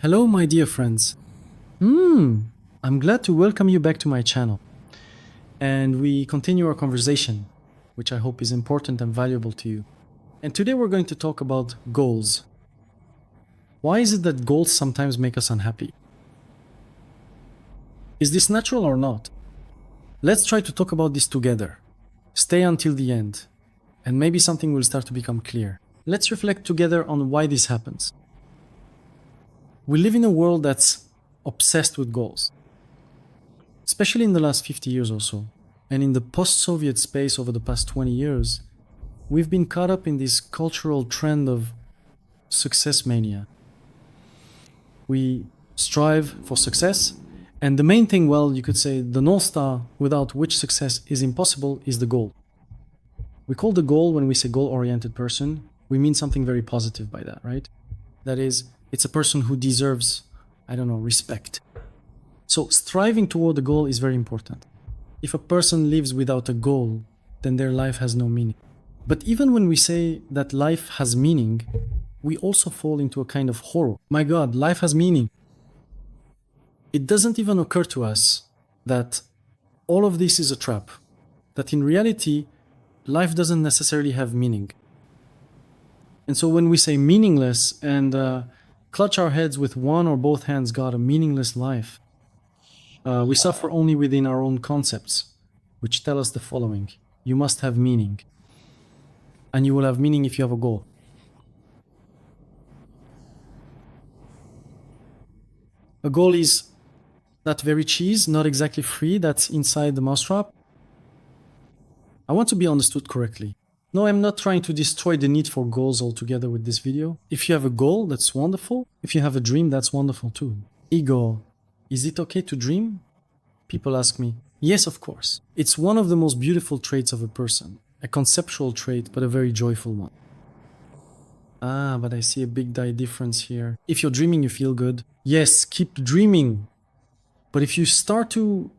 Hello, my dear friends. I'm glad to welcome you back to my channel. And we continue our conversation, which I hope is important and valuable to you. And today we're going to talk about goals. Why is it that goals sometimes make us unhappy? Is this natural or not? Let's try to talk about this together. Stay until the end, and maybe something will start to become clear. Let's reflect together on why this happens. We live in a world that's obsessed with goals, especially in the last 50 years or so. And in the post-Soviet space over the past 20 years, we've been caught up in this cultural trend of success mania. We strive for success, and the main thing, well, you could say the North Star without which success is impossible is the goal. We call the goal, when we say goal-oriented person, we mean something very positive by that, right? That is, it's a person who deserves, respect. So striving toward the goal is very important. If a person lives without a goal, then their life has no meaning. But even when we say that life has meaning, we also fall into a kind of horror. My God, life has meaning. It doesn't even occur to us that all of this is a trap, that in reality, life doesn't necessarily have meaning. And so when we say meaningless and clutch our heads with one or both hands, God, a meaningless life, we suffer only within our own concepts, which tell us the following: you must have meaning, and you will have meaning if you have a goal. A goal is that very cheese, not exactly free, that's inside the mousetrap. I want to be understood correctly. No, I'm not trying to destroy the need for goals altogether with this video. If you have a goal, that's wonderful. If you have a dream, that's wonderful too. Igor, is it okay to dream? People ask me. Yes, of course. It's one of the most beautiful traits of a person. A conceptual trait, but a very joyful one. But I see a big difference here. If you're dreaming, you feel good. Yes, keep dreaming. But if you start to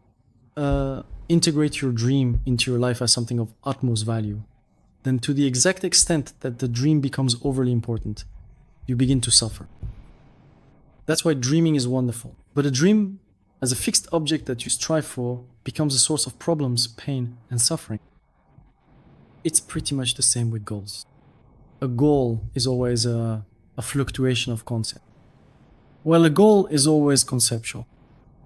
integrate your dream into your life as something of utmost value, then to the exact extent that the dream becomes overly important, you begin to suffer. That's why dreaming is wonderful. But a dream, as a fixed object that you strive for, becomes a source of problems, pain, and suffering. It's pretty much the same with goals. A goal is always a fluctuation of concept. Well, a goal is always conceptual.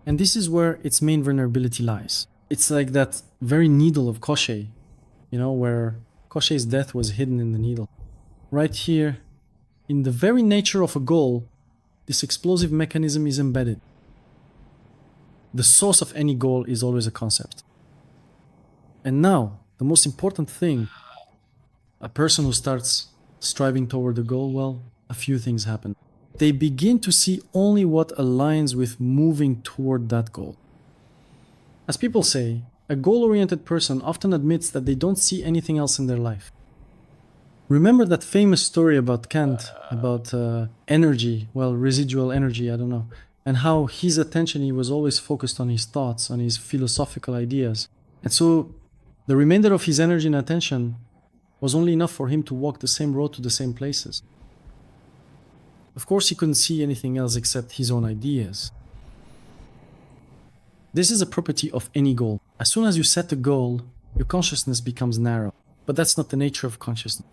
And this is where its main vulnerability lies. It's like that very needle of Cochet, where Cochet's death was hidden in the needle. Right here, in the very nature of a goal, this explosive mechanism is embedded. The source of any goal is always a concept. And now, the most important thing, a person who starts striving toward a goal, well, a few things happen. They begin to see only what aligns with moving toward that goal. As people say, a goal-oriented person often admits that they don't see anything else in their life. Remember that famous story about Kant, about energy, residual energy, and how his attention, he was always focused on his thoughts, on his philosophical ideas. And so the remainder of his energy and attention was only enough for him to walk the same road to the same places. Of course, he couldn't see anything else except his own ideas. This is a property of any goal. As soon as you set a goal, your consciousness becomes narrow. But that's not the nature of consciousness.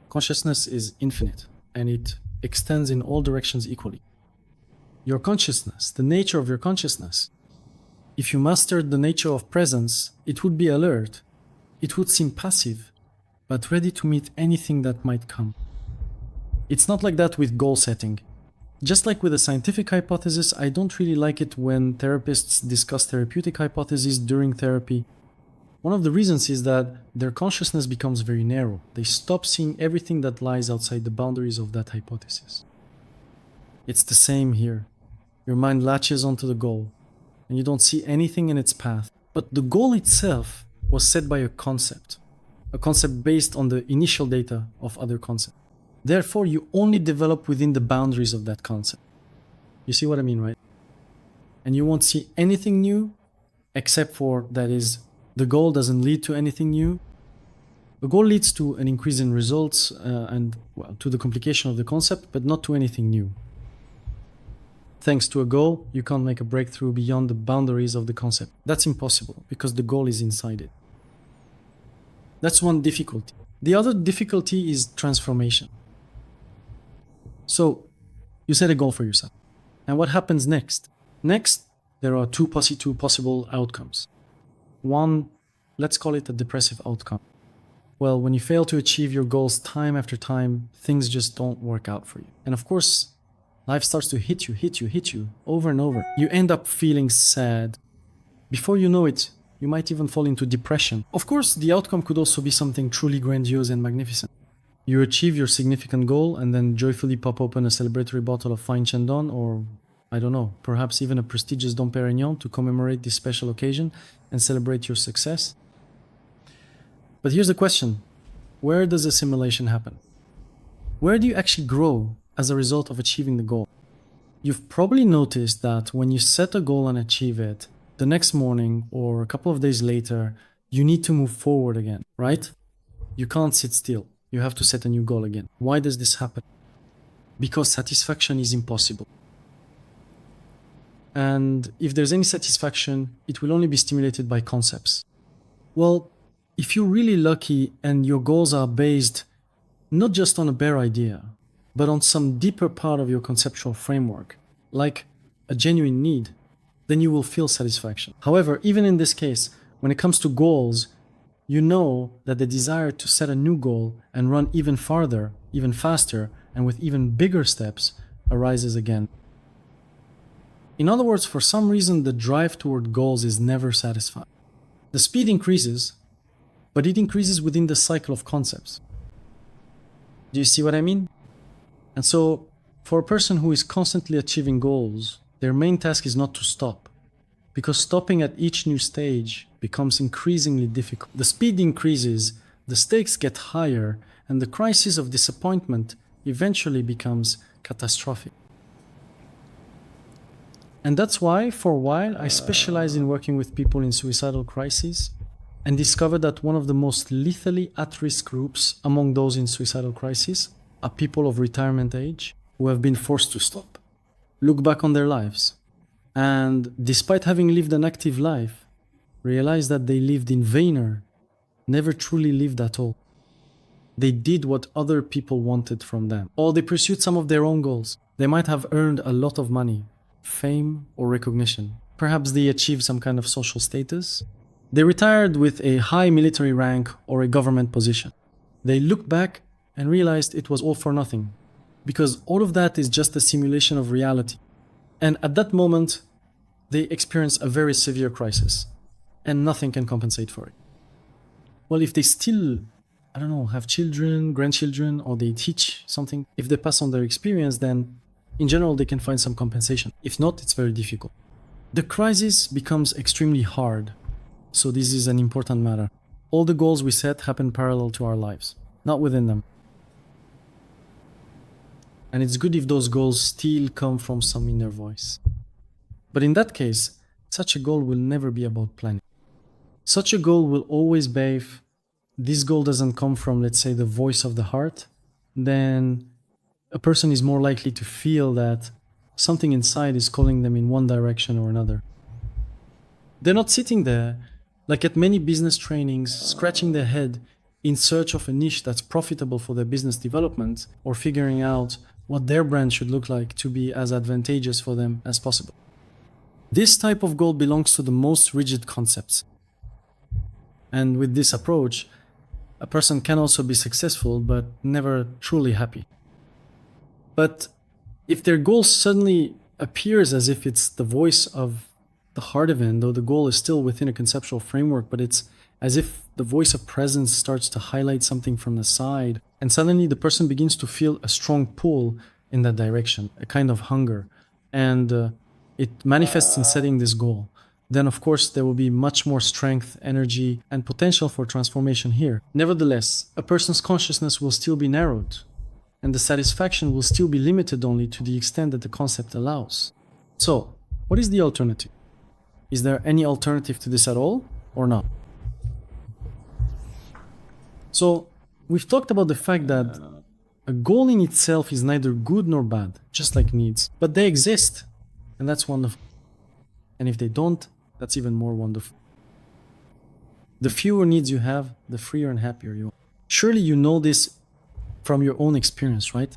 Consciousness is infinite, and it extends in all directions equally. Your consciousness, the nature of your consciousness, if you mastered the nature of presence, it would be alert. It would seem passive, but ready to meet anything that might come. It's not like that with goal setting. Just like with a scientific hypothesis, I don't really like it when therapists discuss therapeutic hypotheses during therapy. One of the reasons is that their consciousness becomes very narrow. They stop seeing everything that lies outside the boundaries of that hypothesis. It's the same here. Your mind latches onto the goal, and you don't see anything in its path. But the goal itself was set by a concept based on the initial data of other concepts. Therefore, you only develop within the boundaries of that concept. You see what I mean, right? And you won't see anything new, except for, that is, the goal doesn't lead to anything new. The goal leads to an increase in results and to the complication of the concept, but not to anything new. thanks to a goal, you can't make a breakthrough beyond the boundaries of the concept. That's impossible because the goal is inside it. That's one difficulty. The other difficulty is transformation. So, you set a goal for yourself. And what happens next? Next, there are two possible outcomes. One, let's call it a depressive outcome. Well, when you fail to achieve your goals time after time, things just don't work out for you. And of course, life starts to hit you over and over. You end up feeling sad. Before you know it, you might even fall into depression. Of course, the outcome could also be something truly grandiose and magnificent. You achieve your significant goal and then joyfully pop open a celebratory bottle of fine Chandon or, I don't know, perhaps even a prestigious Dom Perignon to commemorate this special occasion and celebrate your success. But here's the question. Where does assimilation happen? Where do you actually grow as a result of achieving the goal? You've probably noticed that when you set a goal and achieve it, the next morning or a couple of days later, you need to move forward again, right? You can't sit still. You have to set a new goal again. Why does this happen? Because satisfaction is impossible. And if there's any satisfaction, it will only be stimulated by concepts. Well, if you're really lucky and your goals are based not just on a bare idea, but on some deeper part of your conceptual framework, like a genuine need, then you will feel satisfaction. However, even in this case, when it comes to goals, you know that the desire to set a new goal and run even farther, even faster, and with even bigger steps arises again. In other words, for some reason, the drive toward goals is never satisfied. The speed increases, but it increases within the cycle of concepts. Do you see what I mean? And so, for a person who is constantly achieving goals, their main task is not to stop, because stopping at each new stage becomes increasingly difficult. The speed increases, the stakes get higher, and the crisis of disappointment eventually becomes catastrophic. And that's why, for a while, I specialized in working with people in suicidal crises and discovered that one of the most lethally at-risk groups among those in suicidal crises are people of retirement age who have been forced to stop, look back on their lives, and despite having lived an active life, realize that they lived in vain or never truly lived at all. They did what other people wanted from them, or they pursued some of their own goals. They might have earned a lot of money, fame, or recognition. Perhaps they achieved some kind of social status. They retired with a high military rank or a government position. They looked back and realized it was all for nothing, because all of that is just a simulation of reality. And at that moment, they experience a very severe crisis, and nothing can compensate for it. Well, if they still, I don't know, have children, grandchildren, or they teach something, if they pass on their experience, then in general, they can find some compensation. If not, it's very difficult. The crisis becomes extremely hard. So this is an important matter. All the goals we set happen parallel to our lives, not within them. And it's good if those goals still come from some inner voice. But in that case, such a goal will never be about planning. Such a goal will always be if this goal doesn't come from, let's say, the voice of the heart, then a person is more likely to feel that something inside is calling them in one direction or another. They're not sitting there, like at many business trainings, scratching their head in search of a niche that's profitable for their business development or figuring out what their brand should look like to be as advantageous for them as possible. This type of goal belongs to the most rigid concepts. And with this approach, a person can also be successful but never truly happy. But if their goal suddenly appears as if it's the voice of the heart event, though the goal is still within a conceptual framework, but it's as if the voice of presence starts to highlight something from the side, and suddenly the person begins to feel a strong pull in that direction, a kind of hunger, and it manifests in setting this goal. Then of course there will be much more strength, energy, and potential for transformation here. Nevertheless, a person's consciousness will still be narrowed, and the satisfaction will still be limited only to the extent that the concept allows. So, what is the alternative? Is there any alternative to this at all, or not? So, we've talked about the fact that a goal in itself is neither good nor bad, just like needs, but they exist. And that's wonderful. And if they don't, that's even more wonderful. The fewer needs you have, the freer and happier you are. Surely you know this from your own experience, right?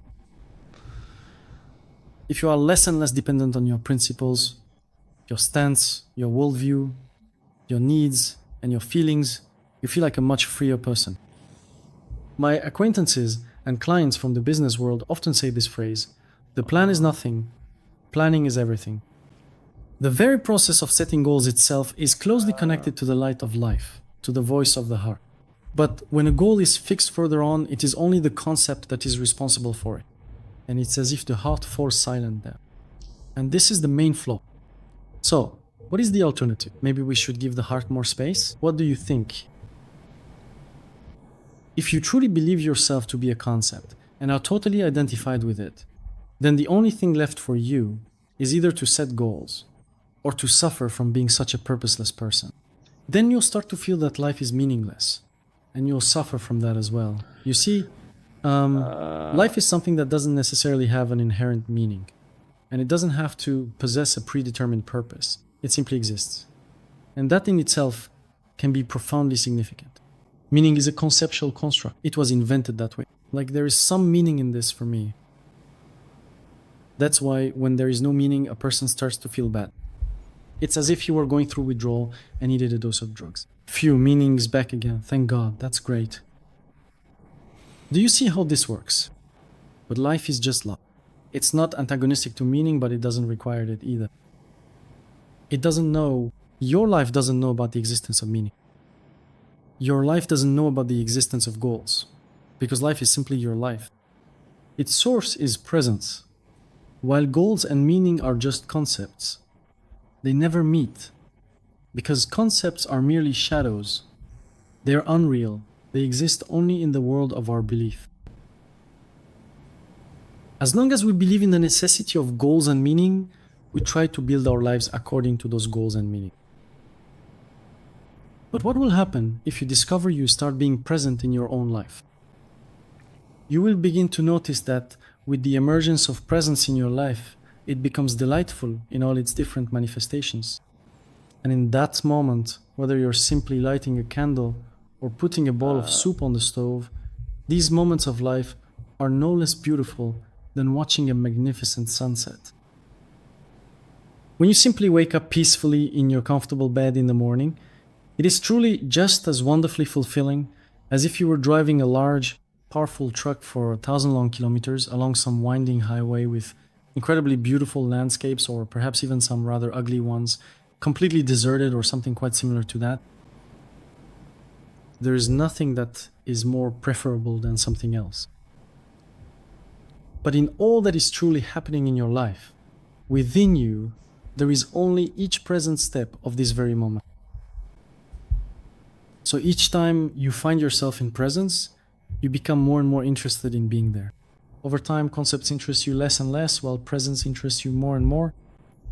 If you are less and less dependent on your principles, your stance, your worldview, your needs, and your feelings, you feel like a much freer person. My acquaintances and clients from the business world often say this phrase: the plan is nothing, planning is everything. The very process of setting goals itself is closely connected to the light of life, to the voice of the heart. But when a goal is fixed further on, it is only the concept that is responsible for it. And it's as if the heart falls silent there. And this is the main flaw. So, what is the alternative? Maybe we should give the heart more space? What do you think? If you truly believe yourself to be a concept and are totally identified with it, then the only thing left for you is either to set goals or to suffer from being such a purposeless person. Then you'll start to feel that life is meaningless, and you'll suffer from that as well. You see, life is something that doesn't necessarily have an inherent meaning, and it doesn't have to possess a predetermined purpose. It simply exists. And that in itself can be profoundly significant. Meaning is a conceptual construct. It was invented that way. Like, there is some meaning in this for me. That's why when there is no meaning, a person starts to feel bad. It's as if you were going through withdrawal and needed a dose of drugs. Phew, meaning is back again. Thank God. That's great. Do you see how this works? But life is just love. It's not antagonistic to meaning, but it doesn't require it either. It doesn't know, your life doesn't know about the existence of meaning. Your life doesn't know about the existence of goals, because life is simply your life. Its source is presence, while goals and meaning are just concepts. They never meet, because concepts are merely shadows. They're unreal. They exist only in the world of our belief. As long as we believe in the necessity of goals and meaning, we try to build our lives according to those goals and meaning. But what will happen if you discover you start being present in your own life? You will begin to notice that with the emergence of presence in your life, it becomes delightful in all its different manifestations. And in that moment, whether you're simply lighting a candle or putting a bowl of soup on the stove, these moments of life are no less beautiful than watching a magnificent sunset. When you simply wake up peacefully in your comfortable bed in the morning, it is truly just as wonderfully fulfilling as if you were driving a large, powerful truck for 1,000 long kilometers along some winding highway with incredibly beautiful landscapes, or perhaps even some rather ugly ones, completely deserted or something quite similar to that. There is nothing that is more preferable than something else. But in all that is truly happening in your life, within you, there is only each present step of this very moment. So each time you find yourself in presence, you become more and more interested in being there. Over time, concepts interest you less and less, while presence interests you more and more.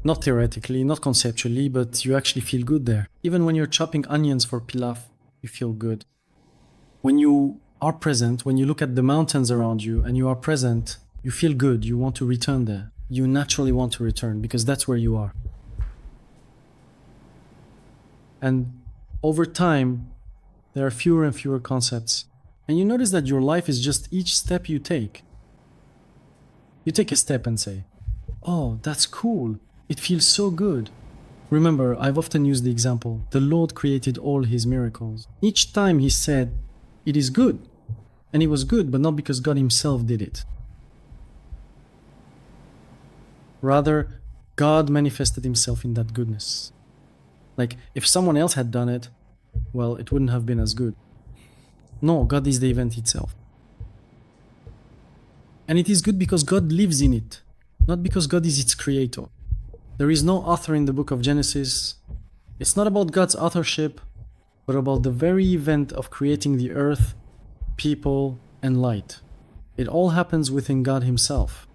Not theoretically, not conceptually, but you actually feel good there. Even when you're chopping onions for pilaf, you feel good. When you are present, when you look at the mountains around you and you are present, you feel good. You want to return there. You naturally want to return because that's where you are. And over time, there are fewer and fewer concepts. And you notice that your life is just each step you take. You take a step and say, oh, that's cool. It feels so good. Remember, I've often used the example, the Lord created all his miracles. Each time he said, it is good. And it was good, but not because God himself did it. Rather, God manifested himself in that goodness. Like, if someone else had done it, well, it wouldn't have been as good. No, God is the event itself. And it is good because God lives in it, not because God is its creator. There is no author in the book of Genesis. It's not about God's authorship, but about the very event of creating the earth, people, and light. It all happens within God himself.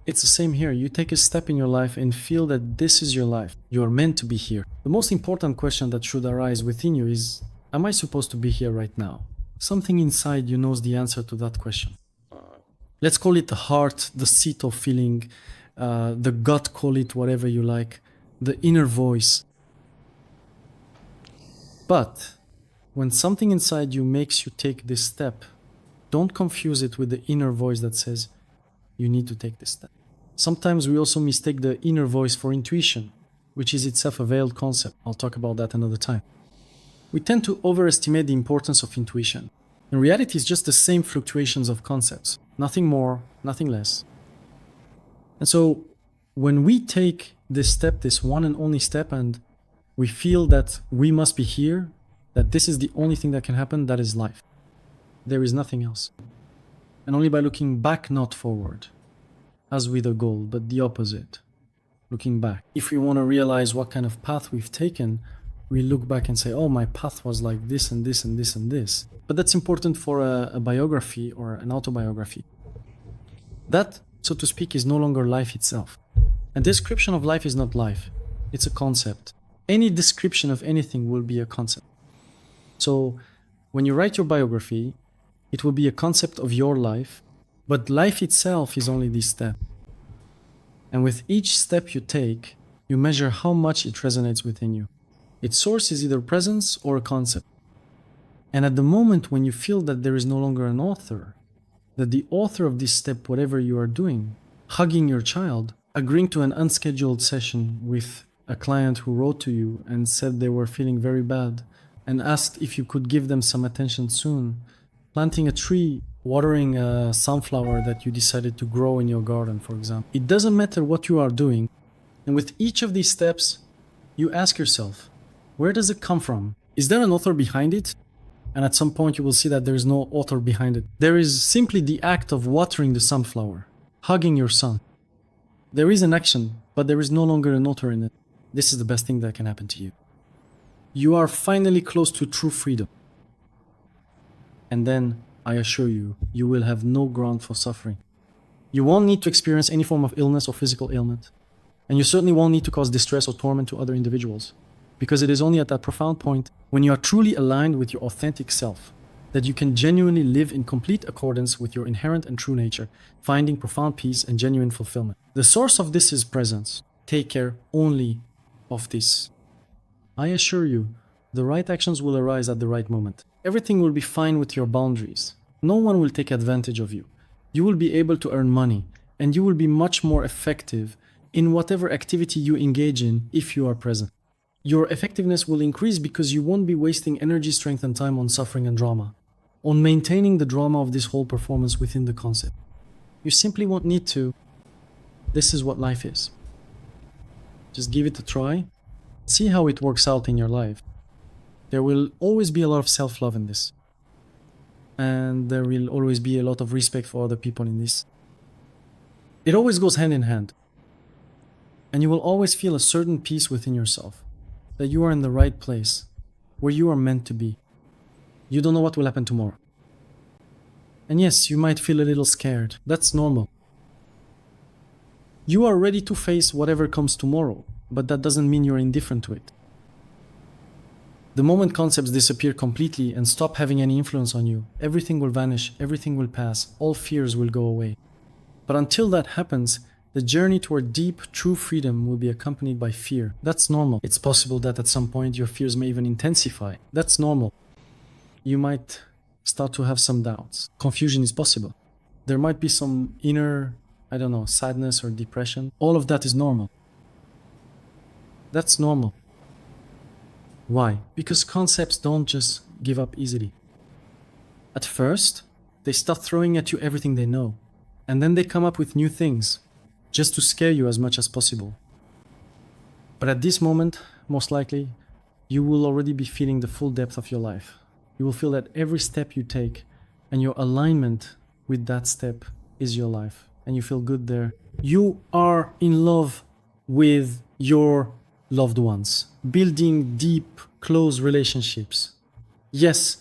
It's the same here. You take a step in your life and feel that this is your life. You are meant to be here. The most important question that should arise within you is, am I supposed to be here right now? Something inside you knows the answer to that question. Let's call it the heart, the seat of feeling, the gut, call it whatever you like, the inner voice. But when something inside you makes you take this step, don't confuse it with the inner voice that says you need to take this step. Sometimes we also mistake the inner voice for intuition, which is itself a veiled concept. I'll talk about that another time. We tend to overestimate the importance of intuition. In reality, it's just the same fluctuations of concepts. Nothing more, nothing less. And so when we take this step, this one and only step, and we feel that we must be here, that this is the only thing that can happen, that is life. There is nothing else. And only by looking back, not forward, as with a goal, but the opposite, looking back. If we want to realize what kind of path we've taken, we look back and say, oh, my path was like this and this and this and this. But that's important for a biography or an autobiography. That, so to speak, is no longer life itself. A description of life is not life. It's a concept. Any description of anything will be a concept. So when you write your biography, it will be a concept of your life, but life itself is only this step. And with each step you take, you measure how much it resonates within you. Its source is either presence or a concept. And at the moment when you feel that there is no longer an author, that the author of this step, whatever you are doing, hugging your child, agreeing to an unscheduled session with a client who wrote to you and said they were feeling very bad and asked if you could give them some attention soon, planting a tree, watering a sunflower that you decided to grow in your garden, for example. It doesn't matter what you are doing. And with each of these steps, you ask yourself, where does it come from? Is there an author behind it? And at some point you will see that there is no author behind it. There is simply the act of watering the sunflower, hugging your son. There is an action, but there is no longer an author in it. This is the best thing that can happen to you. You are finally close to true freedom. And then, I assure you, you will have no ground for suffering. You won't need to experience any form of illness or physical ailment. And you certainly won't need to cause distress or torment to other individuals. Because it is only at that profound point, when you are truly aligned with your authentic self, that you can genuinely live in complete accordance with your inherent and true nature, finding profound peace and genuine fulfillment. The source of this is presence. Take care only of this. I assure you, the right actions will arise at the right moment. Everything will be fine with your boundaries. No one will take advantage of you. You will be able to earn money, and you will be much more effective in whatever activity you engage in if you are present. Your effectiveness will increase because you won't be wasting energy, strength, and time on suffering and drama, on maintaining the drama of this whole performance within the concept. You simply won't need to. This is what life is. Just give it a try. See how it works out in your life. There will always be a lot of self-love in this. And there will always be a lot of respect for other people in this. It always goes hand in hand. And you will always feel a certain peace within yourself, that you are in the right place, where you are meant to be. You don't know what will happen tomorrow. And yes, you might feel a little scared. That's normal. You are ready to face whatever comes tomorrow, but that doesn't mean you're indifferent to it. The moment concepts disappear completely and stop having any influence on you, everything will vanish, everything will pass, all fears will go away. But until that happens, the journey toward deep, true freedom will be accompanied by fear. That's normal. It's possible that at some point your fears may even intensify. That's normal. You might start to have some doubts. Confusion is possible. There might be some inner, sadness or depression. All of that is normal. That's normal. Why? Because concepts don't just give up easily. At first, they start throwing at you everything they know. And then they come up with new things, just to scare you as much as possible. But at this moment, most likely, you will already be feeling the full depth of your life. You will feel that every step you take and your alignment with that step is your life. And you feel good there. You are in love with your loved ones, building deep, close relationships. Yes,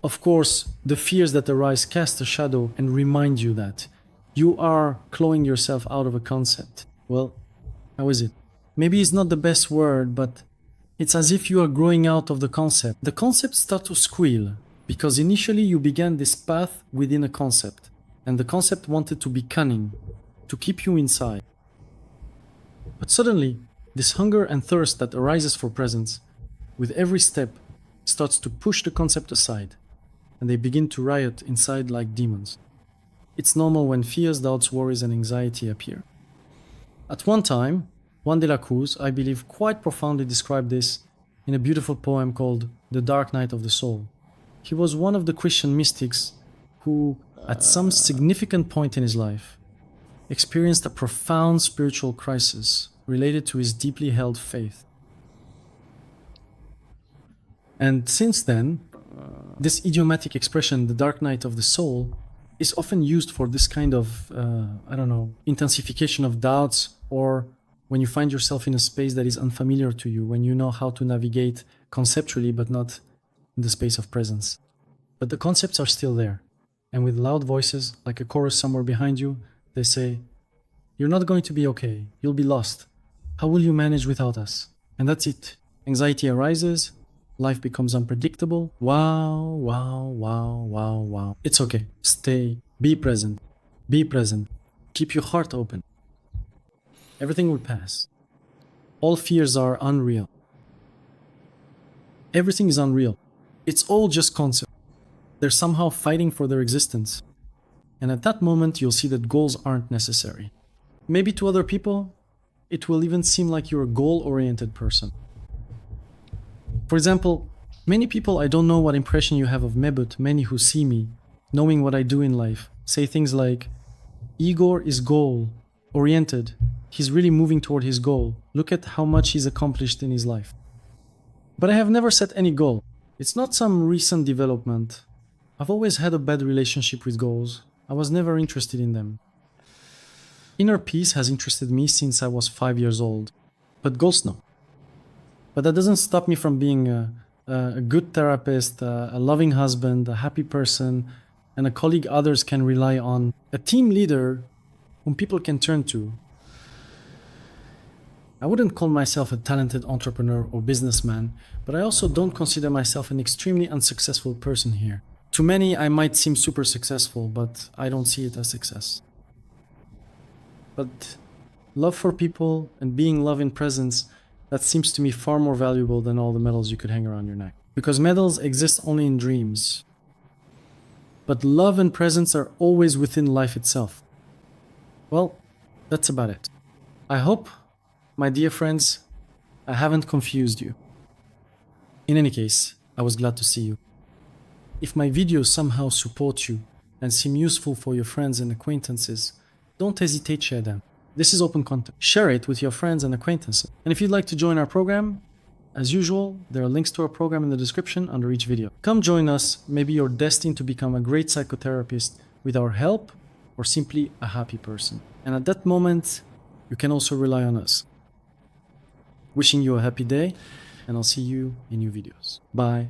of course, the fears that arise cast a shadow and remind you that you are clawing yourself out of a concept. Well, how is it? Maybe it's not the best word, but it's as if you are growing out of the concept. The concepts start to squeal, because initially you began this path within a concept, and the concept wanted to be cunning, to keep you inside. But suddenly, this hunger and thirst that arises for presence, with every step, starts to push the concept aside, and they begin to riot inside like demons. It's normal when fears, doubts, worries, and anxiety appear. At one time, Juan de la Cruz, I believe, quite profoundly described this in a beautiful poem called The Dark Night of the Soul. He was one of the Christian mystics who, at some significant point in his life, experienced a profound spiritual crisis related to his deeply held faith. And since then, this idiomatic expression, the dark night of the soul, is often used for this kind of, intensification of doubts, or when you find yourself in a space that is unfamiliar to you, when you know how to navigate conceptually but not in the space of presence. But the concepts are still there. And with loud voices, like a chorus somewhere behind you, they say, "You're not going to be okay. You'll be lost. How will you manage without us?" And that's it. Anxiety arises. Life becomes unpredictable. Wow, wow, wow, wow, wow. It's okay. Stay. Be present. Be present. Keep your heart open. Everything will pass. All fears are unreal. Everything is unreal. It's all just concept. They're somehow fighting for their existence. And at that moment, you'll see that goals aren't necessary. Maybe to other people, it will even seem like you're a goal-oriented person. For example, many people, I don't know what impression you have of me, but many who see me, knowing what I do in life, say things like, "Igor is goal-oriented. He's really moving toward his goal. Look at how much he's accomplished in his life." But I have never set any goal. It's not some recent development. I've always had a bad relationship with goals. I was never interested in them. Inner peace has interested me since I was 5 years old, but goals no. But that doesn't stop me from being a good therapist, a loving husband, a happy person, and a colleague others can rely on, a team leader whom people can turn to. I wouldn't call myself a talented entrepreneur or businessman, but I also don't consider myself an extremely unsuccessful person here. To many, I might seem super successful, but I don't see it as success. But love for people and being love in presence, that seems to me far more valuable than all the medals you could hang around your neck. Because medals exist only in dreams. But love and presence are always within life itself. Well, that's about it. I hope, my dear friends, I haven't confused you. In any case, I was glad to see you. If my videos somehow support you and seem useful for your friends and acquaintances, don't hesitate to share them. This is open content. Share it with your friends and acquaintances. And if you'd like to join our program, as usual, there are links to our program in the description under each video. Come join us. Maybe you're destined to become a great psychotherapist with our help, or simply a happy person. And at that moment, you can also rely on us. Wishing you a happy day, and I'll see you in new videos. Bye.